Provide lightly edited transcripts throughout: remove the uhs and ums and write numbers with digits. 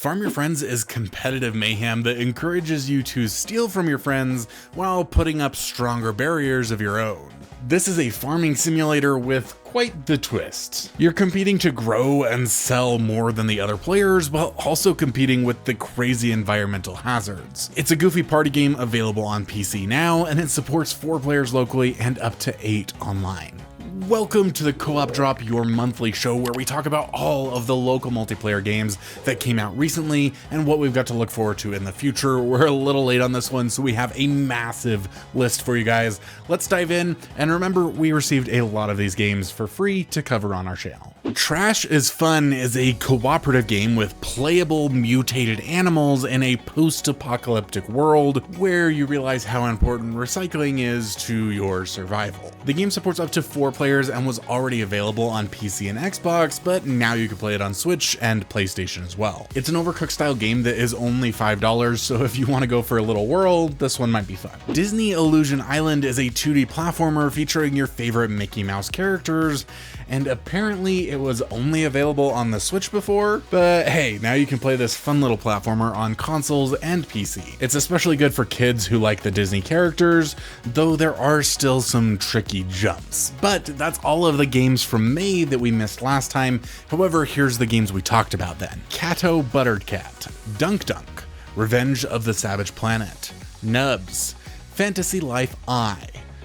Farm Your Friends is competitive mayhem that encourages you to steal from your friends while putting up stronger barriers of your own. This is a farming simulator with quite the twist. You're competing to grow and sell more than the other players while also competing with the crazy environmental hazards. It's a goofy party game available on PC now, and it supports 4 players locally and up to 8 online. Welcome to the Co-op Drop, your monthly show where we talk about all of the local multiplayer games that came out recently and what we've got to look forward to in the future. We're a little late on this one, so we have a massive list for you guys. Let's dive in, and remember, we received a lot of these games for free to cover on our channel. Trash is Fun is a cooperative game with playable mutated animals in a post-apocalyptic world where you realize how important recycling is to your survival. The game supports up to 4 players and was already available on PC and Xbox, but now you can play it on Switch and PlayStation as well. It's an Overcooked style game that is only $5, so if you want to go for a little whirl, this one might be fun. Disney Illusion Island is a 2D platformer featuring your favorite Mickey Mouse characters, and apparently it was only available on the Switch before, but hey, now you can play this fun little platformer on consoles and PC. It's especially good for kids who like the Disney characters, though there are still some tricky jumps. But that's all of the games from May that we missed last time. However, here's the games we talked about then. Cato Buttered Cat, Dunk Dunk, Revenge of the Savage Planet, Nubs, Fantasy Life I,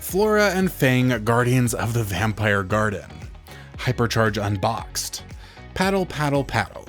Flora and Fang Guardians of the Vampire Garden, Hypercharge Unboxed, Paddle Paddle Paddle,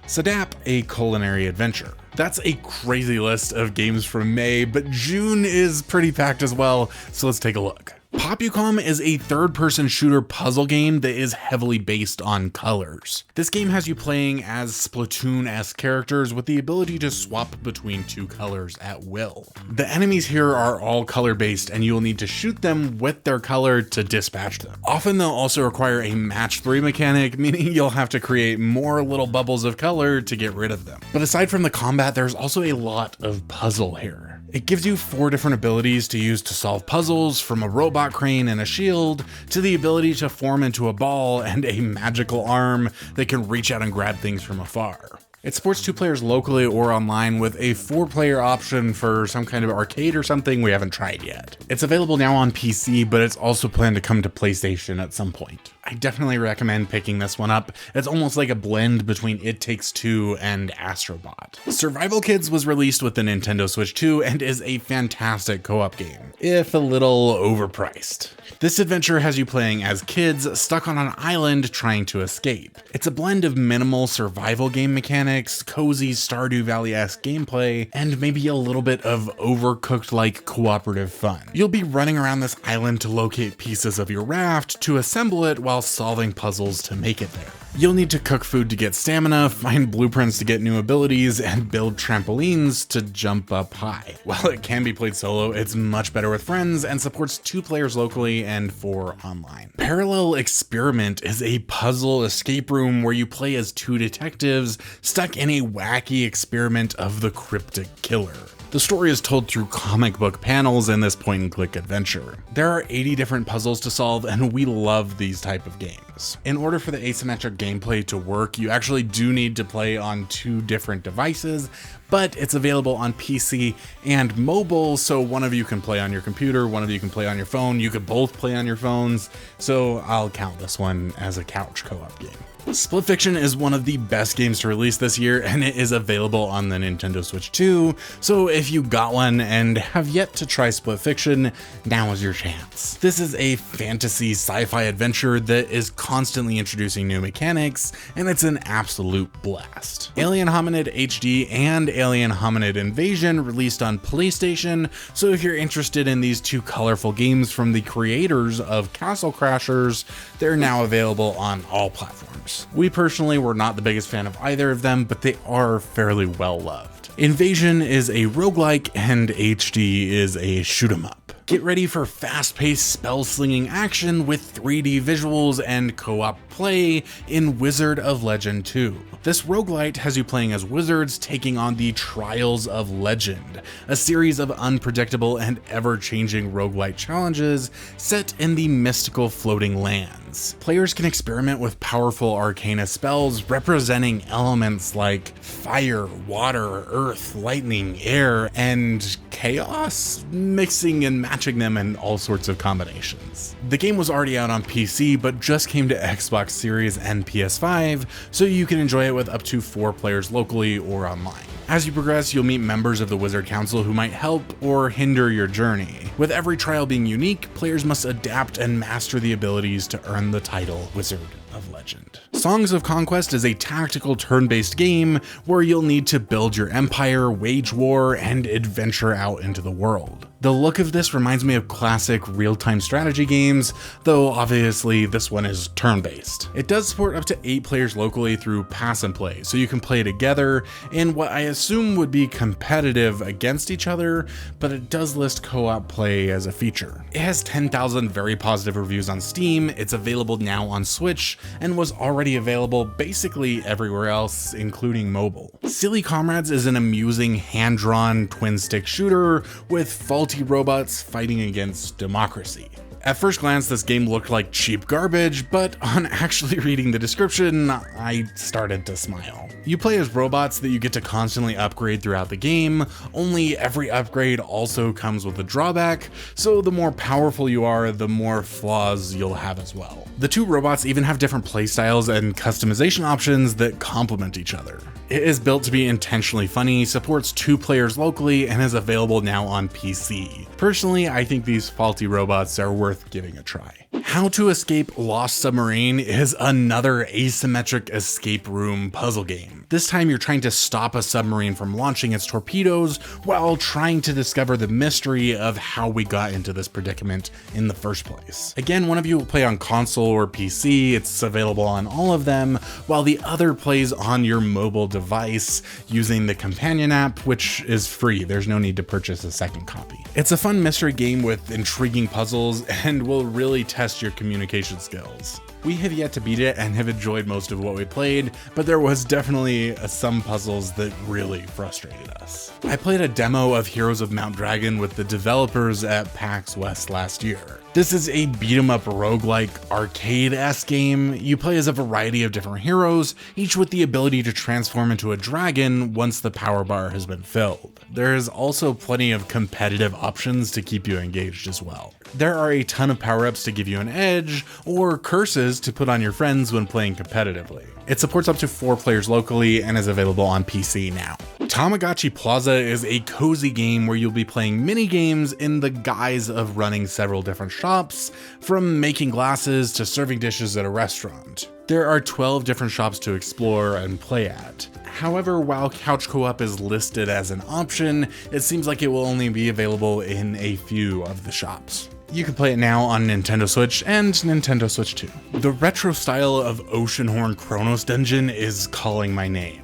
Sadap, a Culinary Adventure. That's a crazy list of games from May, but June is pretty packed as well, so let's take a look. Popucom is a third-person shooter puzzle game that is heavily based on colors. This game has you playing as Splatoon-esque characters with the ability to swap between 2 colors at will. The enemies here are all color-based, and you'll need to shoot them with their color to dispatch them. Often they'll also require a match 3 mechanic, meaning you'll have to create more little bubbles of color to get rid of them. But aside from the combat, there's also a lot of puzzle here. It gives you 4 different abilities to use to solve puzzles, from a robot crane and a shield, to the ability to form into a ball and a magical arm that can reach out and grab things from afar. It supports 2 players locally or online with a 4-player option for some kind of arcade or something we haven't tried yet. It's available now on PC, but it's also planned to come to PlayStation at some point. I definitely recommend picking this one up. It's almost like a blend between It Takes Two and Astrobot. Survival Kids was released with the Nintendo Switch 2 and is a fantastic co-op game, if a little overpriced. This adventure has you playing as kids stuck on an island trying to escape. It's a blend of minimal survival game mechanics, cozy Stardew Valley-esque gameplay, and maybe a little bit of Overcooked-like cooperative fun. You'll be running around this island to locate pieces of your raft, to assemble it while solving puzzles to make it there. You'll need to cook food to get stamina, find blueprints to get new abilities, and build trampolines to jump up high. While it can be played solo, it's much better with friends and supports 2 players locally and 4 online. Parallel Experiment is a puzzle escape room where you play as 2 detectives stuck in a wacky experiment of the cryptic killer. The story is told through comic book panels in this point-and-click adventure. There are 80 different puzzles to solve, and we love these type of games. In order for the asymmetric gameplay to work, you actually do need to play on 2 different devices, but it's available on PC and mobile, so one of you can play on your computer, one of you can play on your phone, you could both play on your phones, so I'll count this one as a couch co-op game. Split Fiction is one of the best games to release this year, and it is available on the Nintendo Switch 2, so if you got one and have yet to try Split Fiction, now is your chance. This is a fantasy sci-fi adventure that is constantly introducing new mechanics, and it's an absolute blast. Alien Hominid HD and Alien Hominid Invasion released on PlayStation, so if you're interested in these 2 colorful games from the creators of Castle Crashers, they're now available on all platforms. We personally were not the biggest fan of either of them, but they are fairly well loved. Invasion is a roguelike and HD is a shoot 'em up. Get ready for fast-paced spell-slinging action with 3D visuals and co-op play in Wizard of Legend 2. This roguelite has you playing as wizards taking on the Trials of Legend, a series of unpredictable and ever-changing roguelite challenges set in the mystical floating lands. Players can experiment with powerful arcana spells representing elements like fire, water, earth, lightning, air, and chaos, mixing and matching them in all sorts of combinations. The game was already out on PC, but just came to Xbox Series and PS5, so you can enjoy it with up to 4 players locally or online. As you progress, you'll meet members of the Wizard Council who might help or hinder your journey. With every trial being unique, players must adapt and master the abilities to earn the title Wizard of Legend. Songs of Conquest is a tactical turn-based game where you'll need to build your empire, wage war, and adventure out into the world. The look of this reminds me of classic real-time strategy games, though obviously this one is turn-based. It does support up to 8 players locally through pass and play, so you can play together in what I assume would be competitive against each other, but it does list co-op play as a feature. It has 10,000 very positive reviews on Steam, it's available now on Switch, and was already available basically everywhere else, including mobile. Silly Comrades is an amusing hand-drawn twin-stick shooter with faulty robots fighting against democracy. At first glance, this game looked like cheap garbage, but on actually reading the description, I started to smile. You play as robots that you get to constantly upgrade throughout the game, only every upgrade also comes with a drawback, so the more powerful you are, the more flaws you'll have as well. The 2 robots even have different playstyles and customization options that complement each other. It is built to be intentionally funny, supports 2 players locally, and is available now on PC. Personally, I think these faulty robots are worth giving a try. How to Escape Lost Submarine is another asymmetric escape room puzzle game. This time you're trying to stop a submarine from launching its torpedoes while trying to discover the mystery of how we got into this predicament in the first place. Again, one of you will play on console or PC, it's available on all of them, while the other plays on your mobile device using the companion app, which is free. There's no need to purchase a second copy. It's a fun mystery game with intriguing puzzles and will really test your communication skills. We have yet to beat it and have enjoyed most of what we played, but there was definitely some puzzles that really frustrated us. I played a demo of Heroes of Mount Dragon with the developers at PAX West last year. This is a beat-em-up roguelike arcade-esque game. You play as a variety of different heroes, each with the ability to transform into a dragon once the power bar has been filled. There is also plenty of competitive options to keep you engaged as well. There are a ton of power-ups to give you an edge, or curses to put on your friends when playing competitively. It supports up to 4 players locally and is available on PC now. Tamagotchi Plaza is a cozy game where you'll be playing mini games in the guise of running several different shops, from making glasses to serving dishes at a restaurant. There are 12 different shops to explore and play at. However, while couch co-op is listed as an option, it seems like it will only be available in a few of the shops. You can play it now on Nintendo Switch and Nintendo Switch 2. The retro style of Oceanhorn Chronos dungeon is calling my name.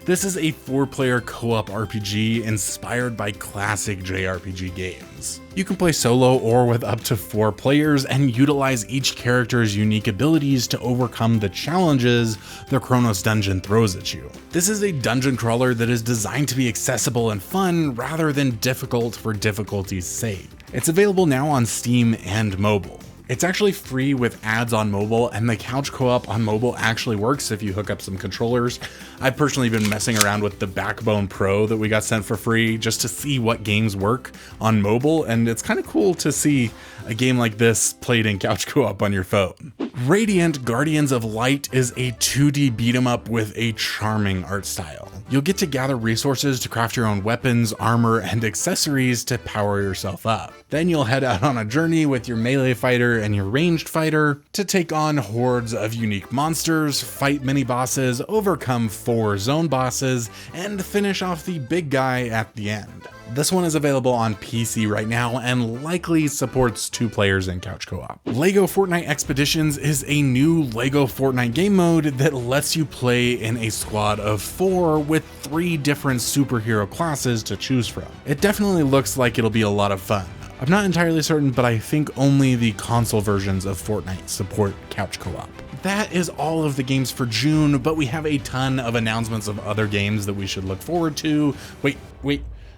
This is a 4-player co-op RPG inspired by classic JRPG games. You can play solo or with up to 4 players and utilize each character's unique abilities to overcome the challenges the Chronos dungeon throws at you. This is a dungeon crawler that is designed to be accessible and fun rather than difficult for difficulty's sake. It's available now on Steam and mobile. It's actually free with ads on mobile, and the couch co-op on mobile actually works if you hook up some controllers. I've personally been messing around with the Backbone Pro that we got sent for free just to see what games work on mobile, and it's kind of cool to see a game like this played in couch co-op on your phone. Radiant Guardians of Light is a 2D beat 'em up with a charming art style. You'll get to gather resources to craft your own weapons, armor, and accessories to power yourself up. Then you'll head out on a journey with your melee fighter and your ranged fighter to take on hordes of unique monsters, fight mini-bosses, overcome 4 zone bosses, and finish off the big guy at the end. This one is available on PC right now and likely supports 2 players in couch co-op. LEGO Fortnite Expeditions is a new LEGO Fortnite game mode that lets you play in a squad of 4 with 3 different superhero classes to choose from. It definitely looks like it'll be a lot of fun. I'm not entirely certain, but I think only the console versions of Fortnite support couch co-op. That is all of the games for June, but we have a ton of announcements of other games that we should look forward to. Wait,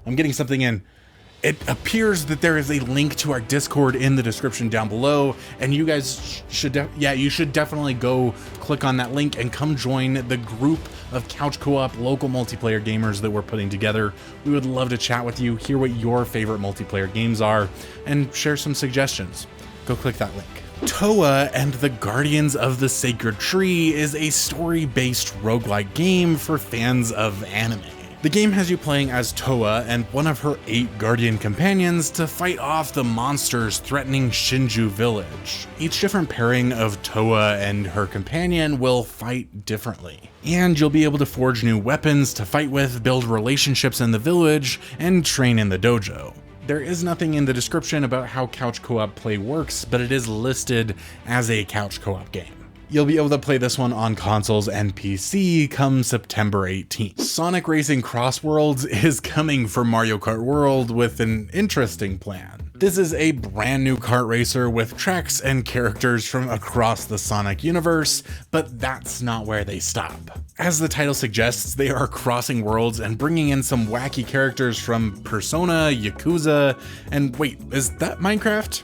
I'm getting something in. It appears that there is a link to our Discord in the description down below, and you guys should definitely go click on that link and come join the group of couch co-op local multiplayer gamers that we're putting together. We would love to chat with you, hear what your favorite multiplayer games are, and share some suggestions. Go click that link. Towa and the Guardians of the Sacred Tree is a story-based roguelike game for fans of anime. The game has you playing as Towa and one of her 8 guardian companions to fight off the monsters threatening Shinju Village. Each different pairing of Towa and her companion will fight differently, and you'll be able to forge new weapons to fight with, build relationships in the village, and train in the dojo. There is nothing in the description about how couch co-op play works, but it is listed as a couch co-op game. You'll be able to play this one on consoles and PC come September 18th. Sonic Racing Crossworlds is coming for Mario Kart World with an interesting plan. This is a brand new kart racer with tracks and characters from across the Sonic universe, but that's not where they stop. As the title suggests, they are crossing worlds and bringing in some wacky characters from Persona, Yakuza, and wait, is that Minecraft?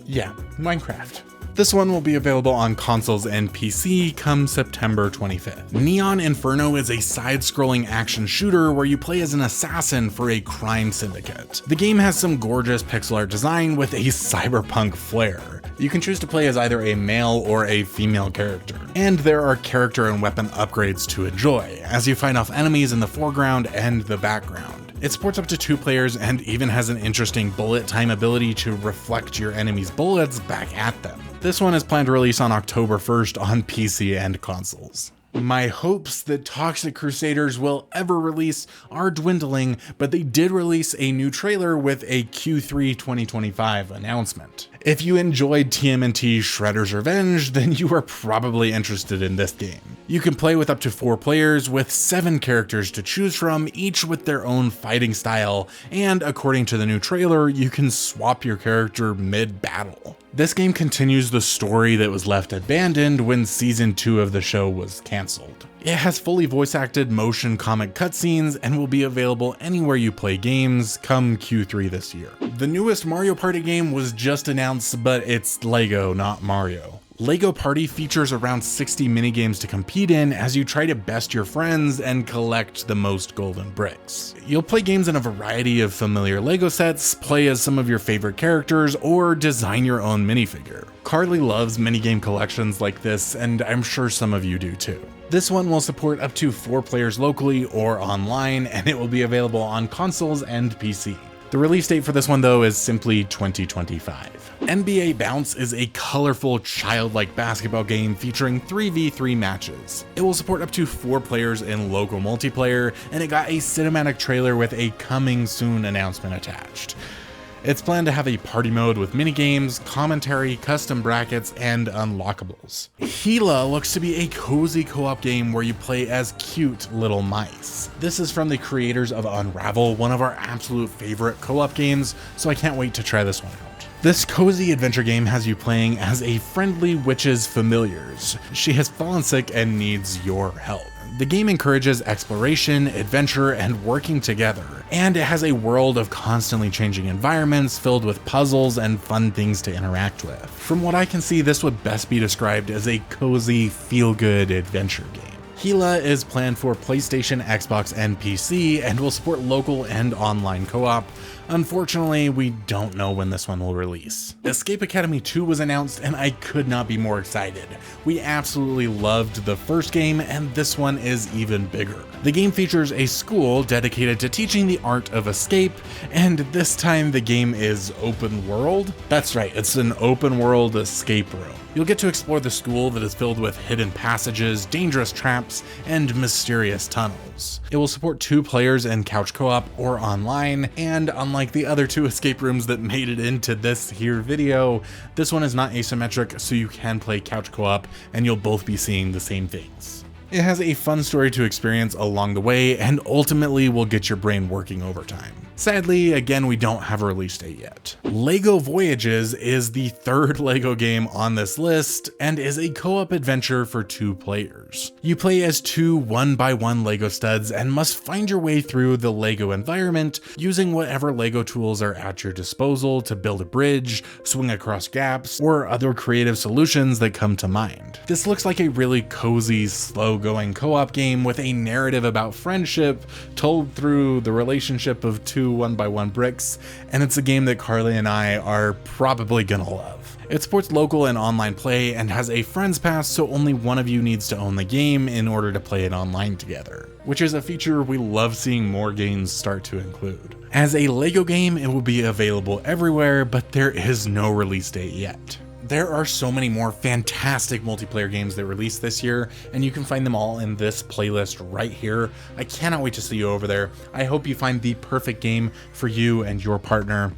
Yeah, Minecraft. This one will be available on consoles and PC come September 25th. Neon Inferno is a side-scrolling action shooter where you play as an assassin for a crime syndicate. The game has some gorgeous pixel art design with a cyberpunk flair. You can choose to play as either a male or a female character. And there are character and weapon upgrades to enjoy, as you fight off enemies in the foreground and the background. It supports up to 2 players and even has an interesting bullet time ability to reflect your enemy's bullets back at them. This one is planned to release on October 1st on PC and consoles. My hopes that Toxic Crusaders will ever release are dwindling, but they did release a new trailer with a Q3 2025 announcement. If you enjoyed TMNT Shredder's Revenge, then you are probably interested in this game. You can play with up to 4 players with 7 characters to choose from, each with their own fighting style, and according to the new trailer, you can swap your character mid-battle. This game continues the story that was left abandoned when season 2 of the show was cancelled. It has fully voice-acted motion comic cutscenes and will be available anywhere you play games come Q3 this year. The newest Mario Party game was just announced, but it's Lego, not Mario. Lego Party features around 60 minigames to compete in as you try to best your friends and collect the most golden bricks. You'll play games in a variety of familiar Lego sets, play as some of your favorite characters, or design your own minifigure. Carly loves minigame collections like this, and I'm sure some of you do too. This one will support up to 4 players locally or online, and it will be available on consoles and PC. The release date for this one though is simply 2025. NBA Bounce is a colorful, childlike basketball game featuring 3v3 matches. It will support up to 4 players in local multiplayer, and it got a cinematic trailer with a coming soon announcement attached. It's planned to have a party mode with minigames, commentary, custom brackets, and unlockables. Hela looks to be a cozy co-op game where you play as cute little mice. This is from the creators of Unravel, one of our absolute favorite co-op games, so I can't wait to try this one out. This cozy adventure game has you playing as a friendly witch's familiars. She has fallen sick and needs your help. The game encourages exploration, adventure, and working together, and it has a world of constantly changing environments filled with puzzles and fun things to interact with. From what I can see, this would best be described as a cozy, feel-good adventure game. Hela is planned for PlayStation, Xbox, and PC, and will support local and online co-op. Unfortunately, we don't know when this one will release. Escape Academy 2 was announced, and I could not be more excited. We absolutely loved the first game, and this one is even bigger. The game features a school dedicated to teaching the art of escape, and this time the game is open world. That's right, it's an open world escape room. You'll get to explore the school that is filled with hidden passages, dangerous traps, and mysterious tunnels. It will support 2 players in couch co-op or online, and unlike the other 2 escape rooms that made it into this here video, this one is not asymmetric, so you can play couch co-op and you'll both be seeing the same things. It has a fun story to experience along the way and ultimately will get your brain working overtime. Sadly, again, we don't have a release date yet. LEGO Voyages is the third LEGO game on this list and is a co-op adventure for 2 players. You play as 2 1x1 LEGO studs and must find your way through the LEGO environment using whatever LEGO tools are at your disposal to build a bridge, swing across gaps, or other creative solutions that come to mind. This looks like a really cozy, slow-going co-op game with a narrative about friendship told through the relationship of 2 1x1 bricks, and it's a game that Carly and I are probably gonna love. It supports local and online play and has a friends pass, so only one of you needs to own the game in order to play it online together, which is a feature we love seeing more games start to include. As a LEGO game, it will be available everywhere, but there is no release date yet. There are so many more fantastic multiplayer games that released this year, and you can find them all in this playlist right here. I cannot wait to see you over there. I hope you find the perfect game for you and your partner.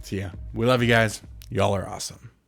So yeah, we love you guys. Y'all are awesome.